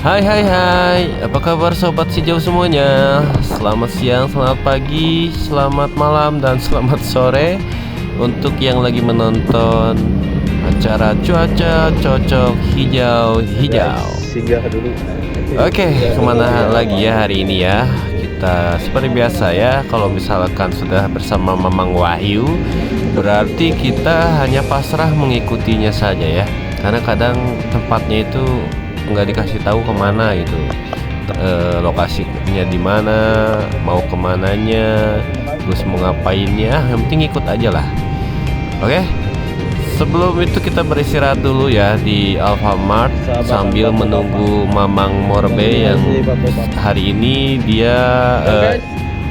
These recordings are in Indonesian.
Hai hai hai, apa kabar sobat sejauh semuanya? Selamat siang, selamat pagi, selamat malam, dan selamat sore untuk yang lagi menonton acara cuaca cocok hijau-hijau. Singgah dulu. Oke, kemana lagi ya hari ini ya? Kita seperti biasa ya, kalau misalkan sudah bersama Mamang Wahyu, berarti kita hanya pasrah mengikutinya saja ya. Karena kadang tempatnya itu nggak dikasih tahu kemana gitu, lokasinya di mana, mau kemananya, terus mau ngapainnya, yang penting ikut aja lah. Oke, sebelum itu kita beristirahat dulu ya di Alfamart sambil menunggu Mamang Morbe yang hari ini dia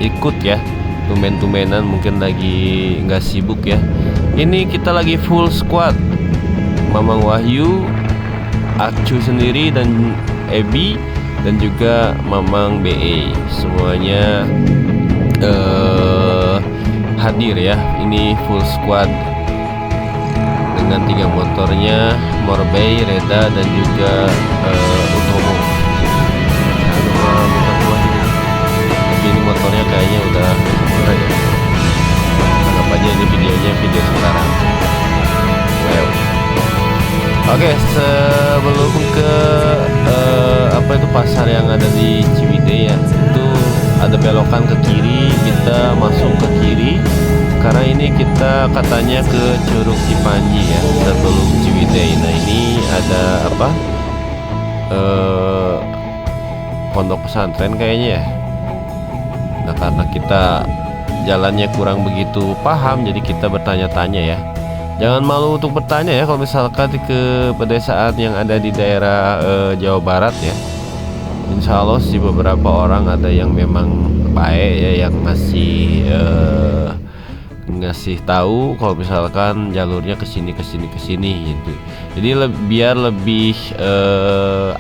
ikut ya, tumben-tumbenan, mungkin lagi nggak sibuk ya. Ini kita lagi full squad, Mamang Wahyu, Akcu sendiri, dan Ebi, dan juga Mamang BE, semuanya hadir ya. Ini full squad dengan 3 motornya, Morbei, Reda, dan juga Utomo. Tapi ini motornya kayaknya udah keren ya. Anggap aja ini videonya video sekarang. Wow. Oke, sebelum ke apa itu pasar yang ada di Ciwidey ya, itu ada belokan ke kiri, kita masuk ke kiri karena ini kita katanya ke Curug Cipanji ya, sebelum Ciwidey. Nah ini ada apa? Pondok pesantren kayaknya ya. Nah karena kita jalannya kurang begitu paham, jadi kita bertanya-tanya ya. Jangan malu untuk bertanya ya kalau misalkan ke pedesaan yang ada di daerah Jawa Barat ya. Insya Allah sih beberapa orang ada yang memang baik ya, yang ngasih tahu kalau misalkan jalurnya ke sini gitu. Jadi biar lebih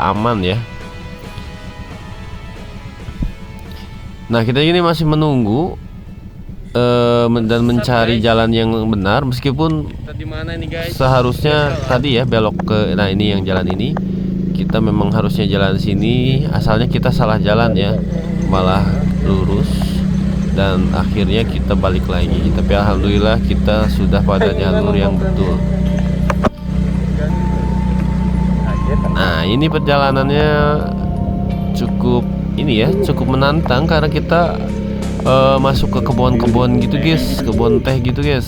aman ya. Nah kita ini masih menunggu dan mencari jalan yang benar, meskipun seharusnya tadi ya belok ke, nah ini yang jalan ini kita memang harusnya jalan sini, asalnya kita salah jalan ya, malah lurus dan akhirnya kita balik lagi. Tapi alhamdulillah kita sudah pada jalur yang betul. Nah ini perjalanannya cukup ini ya, cukup menantang karena kita masuk ke kebun-kebun gitu guys, kebun teh gitu guys.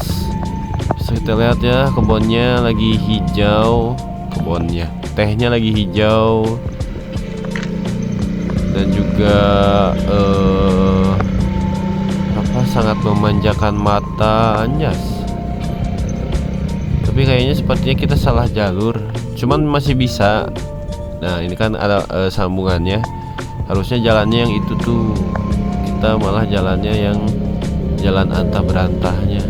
Bisa kita lihat ya, kebunnya lagi hijau, kebunnya tehnya lagi hijau, dan juga sangat memanjakan mata, anjas. Tapi kayaknya sepertinya kita salah jalur, cuman masih bisa. Nah ini kan ada sambungannya, harusnya jalannya yang itu tuh, kita malah jalannya yang jalan antah berantahnya.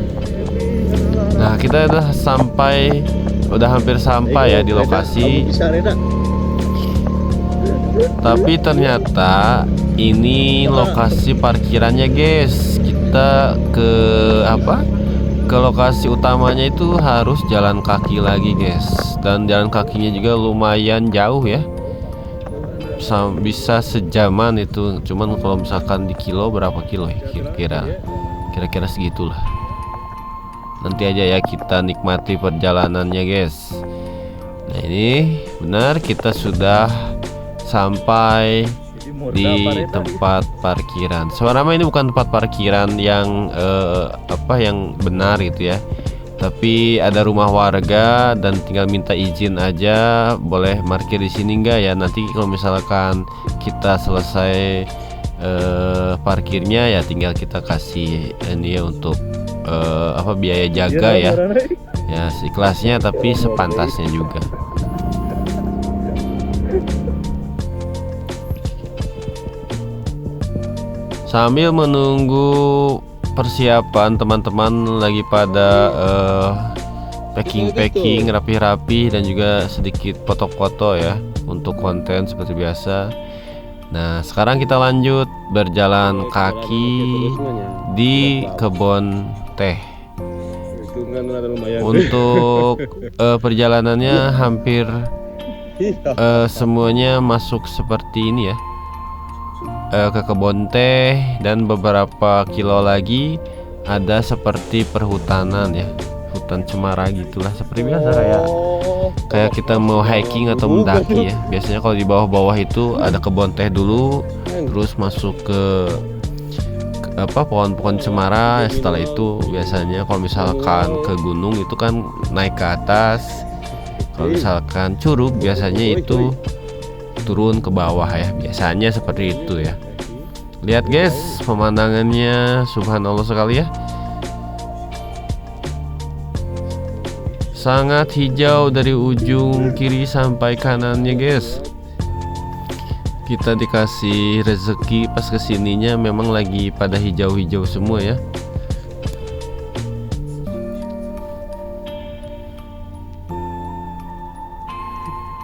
Nah kita udah hampir sampai ya di lokasi. Tapi ternyata ini lokasi parkirannya guys. Kita ke lokasi utamanya itu harus jalan kaki lagi guys, dan jalan kakinya juga lumayan jauh ya, bisa sejaman itu. Cuman kalau misalkan di kilo, berapa kilo ya kira-kira segitulah. Nanti aja ya kita nikmati perjalanannya guys. Nah ini benar kita sudah sampai di tempat parkiran. Sebenarnya ini bukan tempat parkiran yang yang benar gitu ya, tapi ada rumah warga dan tinggal minta izin aja, boleh parkir di sini enggak ya. Nanti kalau misalkan kita selesai parkirnya ya tinggal kita kasih ini ya untuk biaya jaga ya, seikhlasnya tapi sepantasnya juga. Sambil menunggu persiapan, teman-teman lagi pada packing rapi-rapi dan juga sedikit foto-foto ya untuk konten seperti biasa. Nah sekarang kita lanjut berjalan kaki di kebun teh. Untuk perjalanannya hampir semuanya masuk seperti ini ya, ke kebun teh, dan beberapa kilo lagi ada seperti perhutanan ya, hutan cemara gitulah, seperti biasa kayak kita mau hiking atau mendaki ya. Biasanya kalau di bawah-bawah itu ada kebun teh dulu, terus masuk ke pohon-pohon cemara. Setelah itu biasanya kalau misalkan ke gunung itu kan naik ke atas, kalau misalkan curug biasanya itu turun ke bawah ya, biasanya seperti itu ya. Lihat guys, pemandangannya subhanallah sekali ya, sangat hijau dari ujung kiri sampai kanannya guys. Kita dikasih rezeki pas kesininya memang lagi pada hijau-hijau semua ya.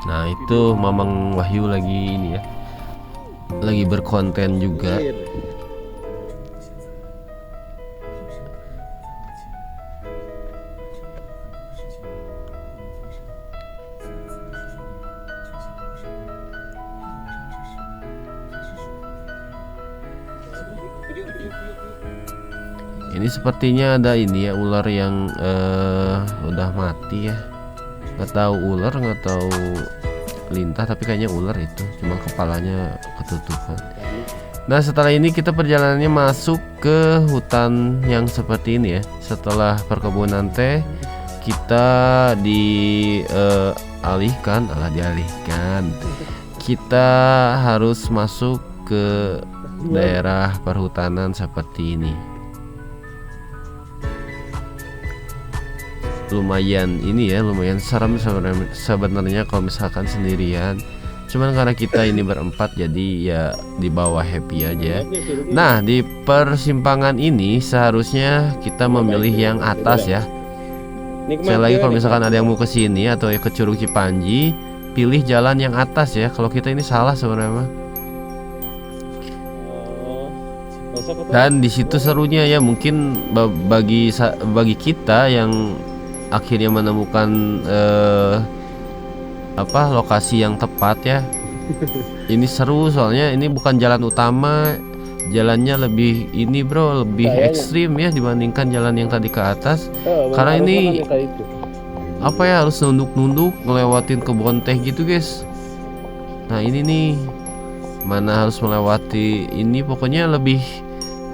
Nah itu Mamang Wahyu lagi ini ya, lagi berkonten juga. Ini sepertinya ada ini ya, ular yang udah mati ya. Nggak tahu ular, nggak tahu lintah, tapi kayaknya ular itu, cuma kepalanya ketutupan. Nah setelah ini kita perjalanannya masuk ke hutan yang seperti ini ya. Setelah perkebunan teh kita dialihkan, kita harus masuk ke daerah perhutanan seperti ini. Lumayan ini ya, lumayan serem sebenarnya kalau misalkan sendirian. Cuman karena kita ini berempat jadi ya di bawah happy aja. Nah di persimpangan ini seharusnya kita memilih yang atas ya. Saya lagi kalau misalkan ada yang mau ke sini atau ke Curug Cipanji, pilih jalan yang atas ya. Kalau kita ini salah sebenarnya. Dan di situ serunya ya, mungkin bagi kita yang akhirnya menemukan lokasi yang tepat ya. Ini seru soalnya ini bukan jalan utama, jalannya lebih ini bro, lebih ekstrim ya dibandingkan jalan yang tadi ke atas. Karena ini harus nunduk-nunduk ngelewatin kebun teh gitu guys. Nah ini nih, mana harus melewati ini, pokoknya lebih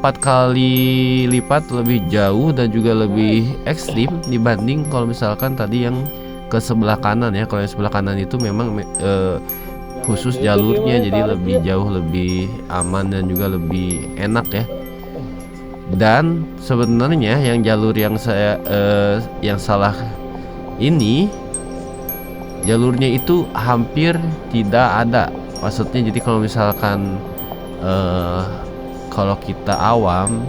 4 kali lipat lebih jauh dan juga lebih ekstrim dibanding kalau misalkan tadi yang ke sebelah kanan ya. Kalau yang sebelah kanan itu memang khusus jalurnya, jadi lebih jauh, lebih aman dan juga lebih enak ya. Dan sebenarnya yang jalur yang yang salah ini, jalurnya itu hampir tidak ada. Maksudnya jadi kalau misalkan kalau kita awam,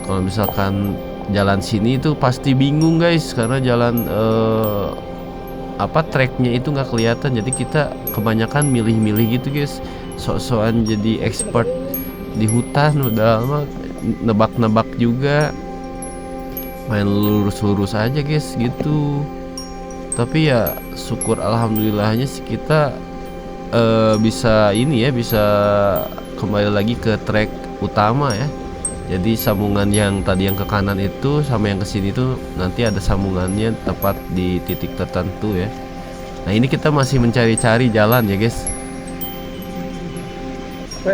kalau misalkan jalan sini itu pasti bingung guys, karena jalan treknya itu nggak kelihatan. Jadi kita kebanyakan milih-milih gitu guys, sok-sokan jadi expert di hutan, udah lama nebak-nebak juga, main lurus-lurus aja guys gitu. Tapi ya syukur alhamdulillahnya sih kita bisa ini ya, bisa kembali lagi ke trek utama ya. Jadi sambungan yang tadi yang ke kanan itu sama yang ke sini tuh nanti ada sambungannya tepat di titik tertentu ya. Nah ini kita masih mencari-cari jalan ya guys,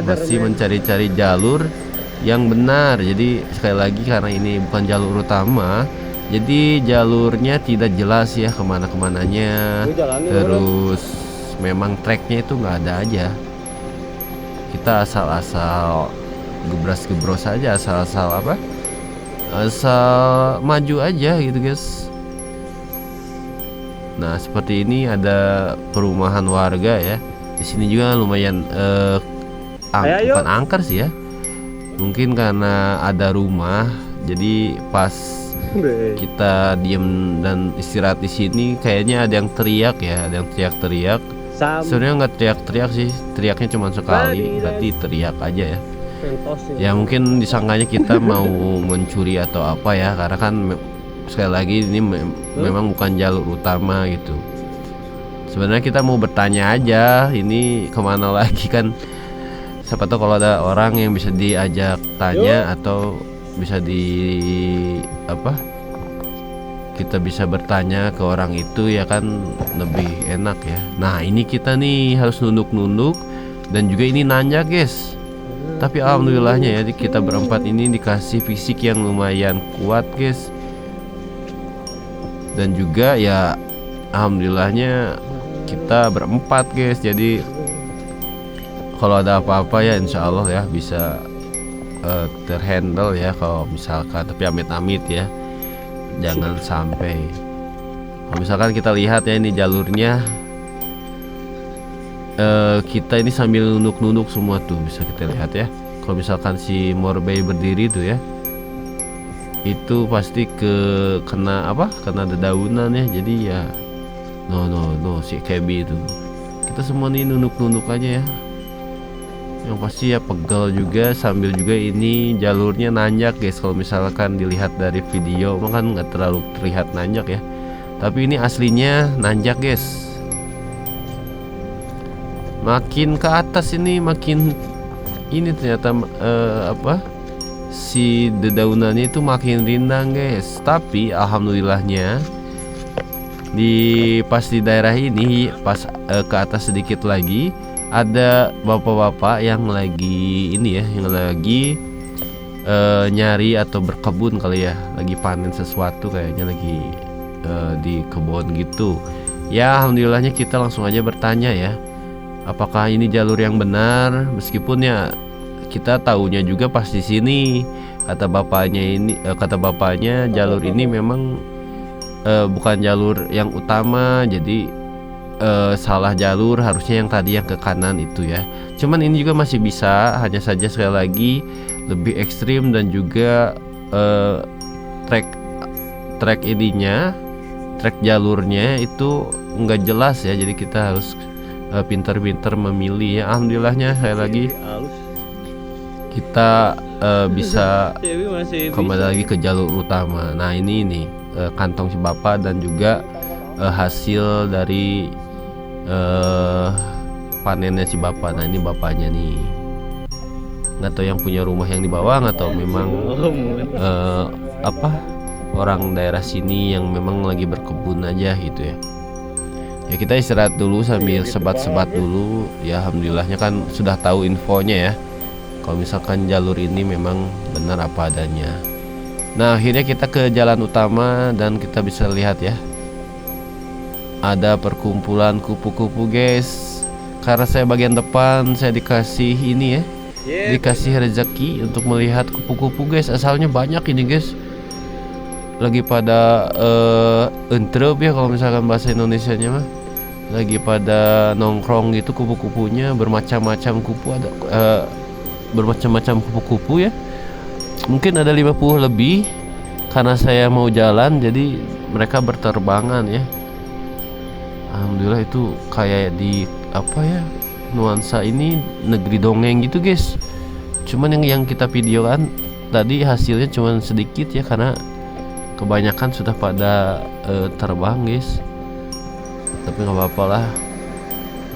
masih mencari-cari jalur yang benar. Jadi sekali lagi karena ini bukan jalur utama, jadi jalurnya tidak jelas ya kemana-kemananya. Terus memang treknya itu nggak ada aja. Kita asal-asal gebras-gebros aja, asal-asal asal maju aja gitu guys. Nah seperti ini ada perumahan warga ya. Di sini juga lumayan bukan angker sih ya, mungkin karena ada rumah. Jadi pas kita diem dan istirahat di sini kayaknya ada yang teriak ya, ada yang teriak-teriak. Sebenarnya nggak teriak-teriak sih, teriaknya cuma sekali, berarti teriak aja ya. Ya mungkin disangkanya kita mau mencuri atau apa ya, karena kan sekali lagi ini memang bukan jalur utama gitu. Sebenarnya kita mau bertanya aja, ini kemana lagi kan? Siapa tahu kalau ada orang yang bisa diajak tanya atau bisa apa? Kita bisa bertanya ke orang itu ya kan, lebih enak ya. Nah ini kita nih harus nunduk-nunduk dan juga ini nanjak guys. Tapi alhamdulillahnya ya kita berempat ini dikasih fisik yang lumayan kuat guys. Dan juga ya alhamdulillahnya kita berempat guys, jadi kalau ada apa-apa ya insya Allah ya bisa terhandle ya kalau misalkan, tapi amit-amit ya jangan sampai. Kalau misalkan kita lihat ya ini jalurnya, kita ini sambil nunduk-nunduk semua tuh bisa kita lihat ya. Kalau misalkan si Morbei berdiri tuh ya, itu pasti kena dedaunan ya, jadi ya no si Kebi itu kita semua nih nunduk-nunduk aja ya. Yang pasti ya pegel juga, sambil juga ini jalurnya nanjak guys. Kalau misalkan dilihat dari video kan nggak terlalu terlihat nanjak ya, tapi ini aslinya nanjak guys. Makin ke atas ini makin ini ternyata si dedaunannya itu makin rindang guys. Tapi alhamdulillahnya pas di daerah ini pas ke atas sedikit lagi ada bapak-bapak yang lagi ini ya, yang lagi nyari atau berkebun kali ya, lagi panen sesuatu kayaknya, lagi di kebun gitu ya. Alhamdulillahnya kita langsung aja bertanya ya, apakah ini jalur yang benar, meskipun ya kita tahunya juga pas di sini kata bapaknya jalur ini memang bukan jalur yang utama, jadi salah jalur, harusnya yang tadi yang ke kanan itu ya. Cuman ini juga masih bisa, hanya saja sekali lagi lebih ekstrim dan juga track jalurnya itu nggak jelas ya, jadi kita harus pintar-pintar memilih ya. Alhamdulillahnya sekali lagi kita bisa kembali lagi ke jalur utama. Nah ini kantong si bapak dan juga hasil dari panennya si bapak. Nah ini bapaknya nih, nggak tahu yang punya rumah yang di bawah, nggak tahu memang orang daerah sini yang memang lagi berkebun aja gitu ya. Ya kita istirahat dulu sambil sebat-sebat dulu ya. Alhamdulillahnya kan sudah tahu infonya ya, kalau misalkan jalur ini memang benar apa adanya. Nah akhirnya kita ke jalan utama dan kita bisa lihat ya, ada perkumpulan kupu-kupu guys. Karena saya bagian depan, saya dikasih ini ya, dikasih rezeki untuk melihat kupu-kupu guys. Asalnya banyak ini guys, lagi pada entrep ya kalau misalkan bahasa Indonesianya mah, lagi pada nongkrong gitu kupu-kupunya, bermacam-macam kupu, ada bermacam-macam kupu-kupu ya. Mungkin ada 50 lebih, karena saya mau jalan jadi mereka berterbangan ya. Alhamdulillah itu kayak di apa ya, nuansa ini negeri dongeng gitu guys. Cuman yang kita videokan tadi hasilnya cuman sedikit ya, karena kebanyakan sudah pada terbang guys. Tapi nggak apa-apa lah,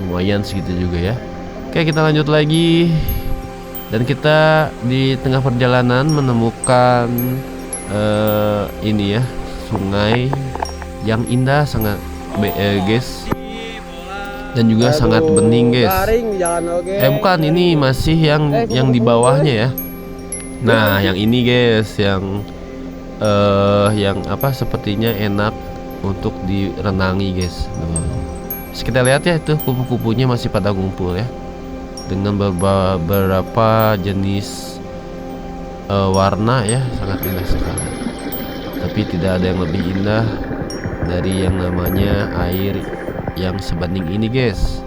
lumayan segitu juga ya. Oke kita lanjut lagi. Dan kita di tengah perjalanan menemukan ini ya, sungai yang indah sangat guys, dan juga sangat bening guys. Bukan, ini masih yang di bawahnya ya. Nah yang ini guys, yang apa sepertinya enak untuk direnangi guys. Terus kita lihat ya, itu kupu-kupunya masih pada ngumpul ya, dengan beberapa jenis warna ya, sangat indah sekali. Tapi tidak ada yang lebih indah dari yang namanya air yang sebanding ini guys.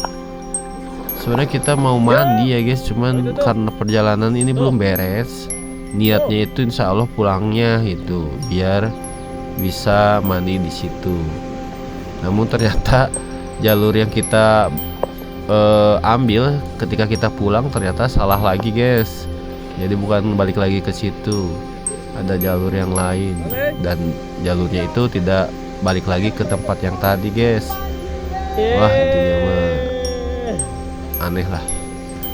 Sebenarnya kita mau mandi ya guys, cuman karena perjalanan ini belum beres, niatnya itu insya Allah pulangnya itu biar bisa mandi di situ. Namun ternyata jalur yang kita ambil ketika kita pulang ternyata salah lagi guys. Jadi bukan balik lagi ke situ, ada jalur yang lain, dan jalurnya itu tidak balik lagi ke tempat yang tadi guys. Wah, intinya mah aneh lah.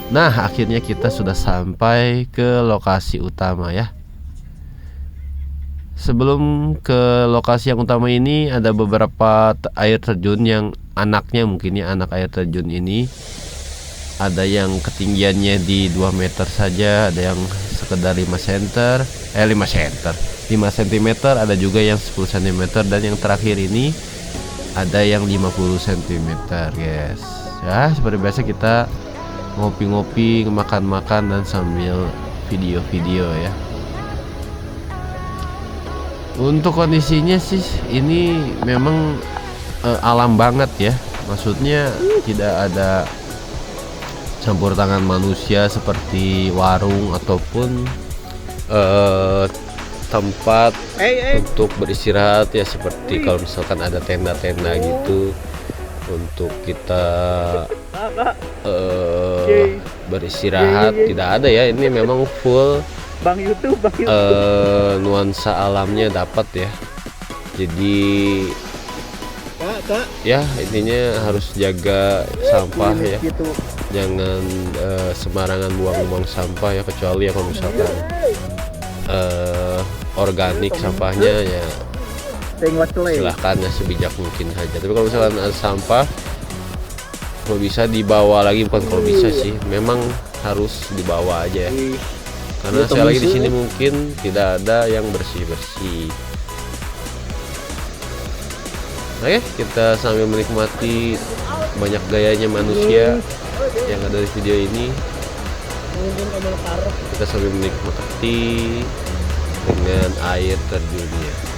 Nah, akhirnya kita sudah sampai ke lokasi utama ya. Sebelum ke lokasi yang utama ini ada beberapa air terjun yang anaknya mungkin ya, anak air terjun ini ada yang ketinggiannya di 2 meter saja, ada yang sekedar 5 cm, ada juga yang 10 cm, dan yang terakhir ini ada yang 50 cm guys. Ya seperti biasa kita ngopi-ngopi, makan-makan, dan sambil video-video ya. Untuk kondisinya sih ini memang alam banget ya. Maksudnya tidak ada campur tangan manusia seperti warung ataupun tempat untuk beristirahat ya, seperti kalau misalkan ada tenda-tenda gitu untuk kita beristirahat, tidak ada ya. Ini memang full nuansa alamnya dapat ya. Jadi ya intinya harus jaga sampah ya, jangan sembarangan buang-buang sampah ya, kecuali ya kalau misalkan organik sampahnya ya silahkan ya, sebijak mungkin saja. Tapi kalau misalkan ada sampah, kalau bisa dibawa lagi, bukan kalau bisa sih, memang harus dibawa aja ya. Karena sekali lagi di sini mungkin tidak ada yang bersih-bersih. Oke, kita sambil menikmati banyak gayanya manusia yang ada di video ini. Kita sambil menikmati dengan air terjunnya.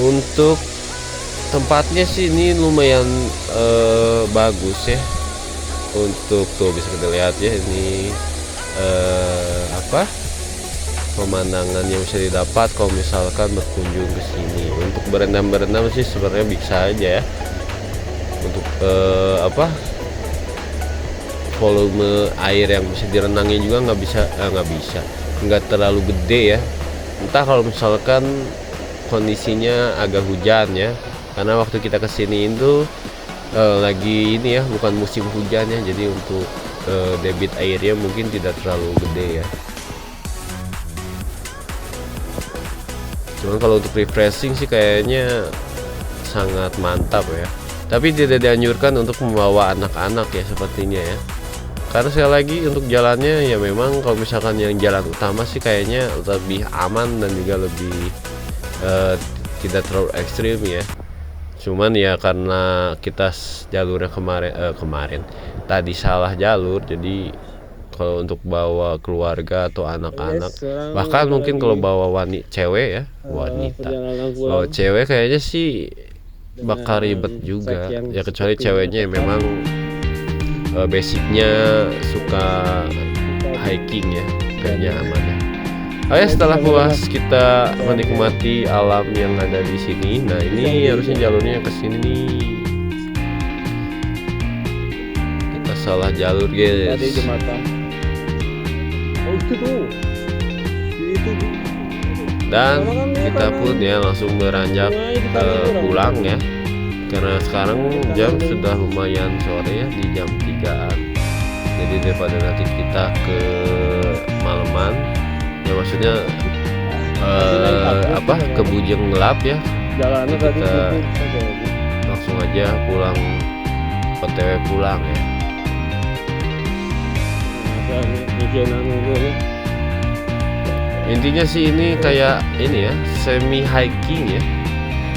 Untuk tempatnya sih ini lumayan bagus ya. Untuk tuh bisa kita lihat ya, ini pemandangan yang bisa didapat kalau misalkan berkunjung ke sini. Untuk berendam sih sebenarnya bisa aja ya. Untuk volume air yang bisa direnangi juga nggak terlalu gede ya. Entah kalau misalkan kondisinya agak hujan ya, karena waktu kita kesini itu lagi ini ya, bukan musim hujan ya, jadi untuk debit airnya mungkin tidak terlalu gede ya. Cuman kalau untuk refreshing sih kayaknya sangat mantap ya. Tapi tidak dianjurkan untuk membawa anak-anak ya sepertinya ya. Karena sekali lagi untuk jalannya ya memang kalau misalkan yang jalan utama sih kayaknya lebih aman dan juga lebih tidak terlalu ekstrim ya. Cuman ya karena kita jalurnya kemarin tadi salah jalur, jadi kalau untuk bawa keluarga atau anak-anak, bahkan mungkin kalau bawa wanita bawa cewek kayaknya sih bakal ribet juga ya, kecuali ceweknya yang memang basicnya suka hiking ya, kayaknya aman ya. Oke, setelah puas kita menikmati alam yang ada di sini. Nah, ini harusnya jalurnya ke sini nih. Kita salah jalur, guys. Tadi jembatan. Oh, itu tuh. Itu. Dan kita pun ya langsung beranjak pulang ya. Karena sekarang jam sudah lumayan sore ya, di jam 3-an. Jadi daripada nanti kita ke maleman, ya maksudnya kebujeng gelap ya, kita langsung aja pulang, OTW pulang ya. Intinya sih ini kayak ini ya, semi hiking ya,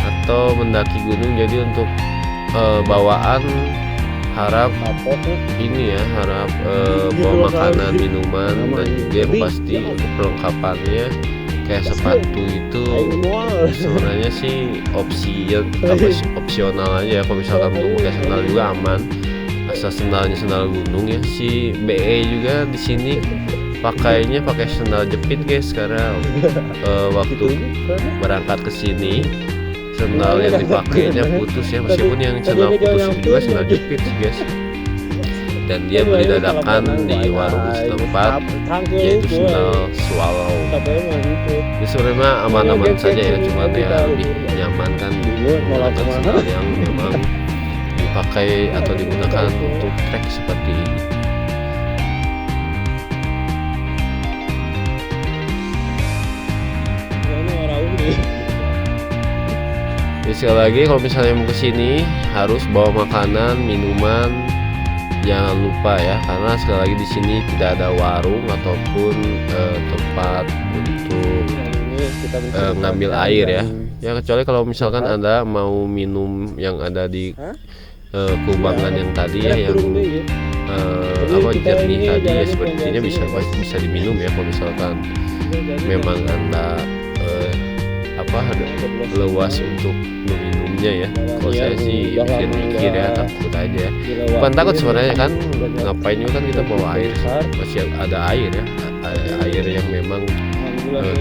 atau mendaki gunung. Jadi untuk bawaan harap ini ya, harap bawa makanan, minuman, dan juga yang pasti untuk perlengkapannya kayak sepatu itu sebenarnya sih opsional aja ya. Kalau misalkan mau pakai sandal juga aman, asal sandalnya sandal gunung ya. Si BE juga di sini pakainya pakai sandal jepit guys, karena waktu berangkat ke sini sandal yang dipakainya putus ya, meskipun yang sandal putus itu juga sandal jepit sih guys. dan dia beli dadakan di warung setempat yaitu sendal swallow. Ini sebenarnya aman-aman saja ya, cuman ya lebih nyaman kan menggunakan sendal yang memang dipakai atau digunakan untuk trek seperti ini. Jadi sekali lagi kalau misalnya mau kesini harus bawa makanan, minuman, jangan lupa ya, karena sekali lagi di sini tidak ada warung ataupun tempat untuk ngambil air ya. Ya kecuali kalau misalkan Anda mau minum yang ada di kubangan yang tadi ya, yang jernih tadi ya, sepertinya bisa diminum ya kalau misalkan memang Anda luas untuk meminumnya ya. Kalau saya sih mikir ya, takut aja. Bukan takut sebenarnya kan, ngapain juga kan kita bawa air, masih ada air ya, air yang memang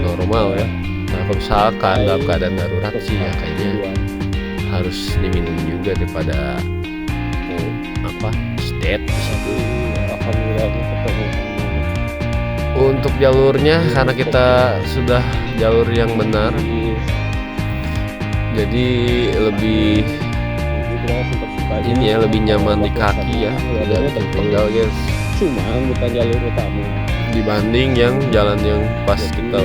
normal ya. Nah kalau misalkan dalam keadaan darurat sih ya kayaknya harus diminum juga daripada state di situ. Untuk jalurnya karena kita sudah jalur yang benar, jadi lebih ini ya, lebih nyaman di kaki ya, tidak bikin pegal guys. Cuma bukan jalur utama dibanding yang jalan yang pas kita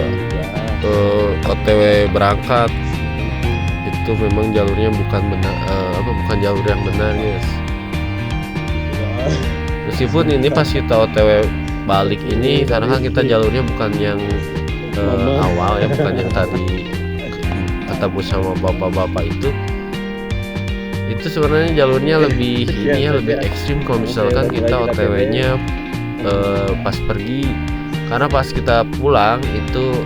OTW berangkat, itu memang jalurnya bukan benar, bukan jalur yang benar guys. Meskipun ini pas kita OTW balik ini, karena kan kita jalurnya bukan yang awal ya, bukan yang tadi ketemu sama bapak-bapak itu sebenarnya jalurnya lebih ini ya, lebih ekstrim kalau misalkan kita OTW-nya pas pergi, karena pas kita pulang itu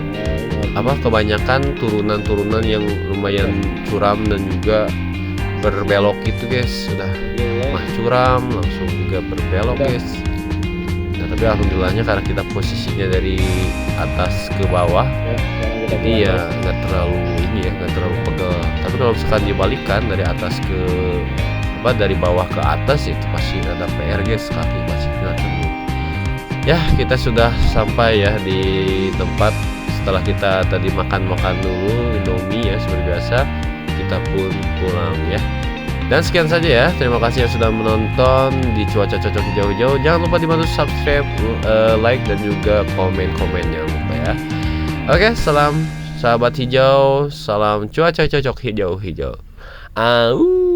kebanyakan turunan-turunan yang lumayan curam dan juga berbelok gitu guys. Sudah mah curam langsung juga berbelok guys. Nah, tapi alhamdulillahnya karena kita posisinya dari atas ke bawah, jadi ya nggak terlalu ini ya, nggak terlalu pegel. Tapi kalau misalkan dibalikan dari atas ke dari bawah ke atas, itu pasti ada PR guys, kaki pasti kena cemut. Ya kita sudah sampai ya di tempat. Setelah kita tadi makan dulu Indomie ya seperti biasa, kita pun pulang ya. Dan sekian saja ya, terima kasih yang sudah menonton di Cuaca Cocok Hijau-Hijau. Jangan lupa dibantu subscribe, like dan juga komen jangan lupa ya. Oke, salam sahabat hijau, salam cuaca cocok hijau-hijau. Au.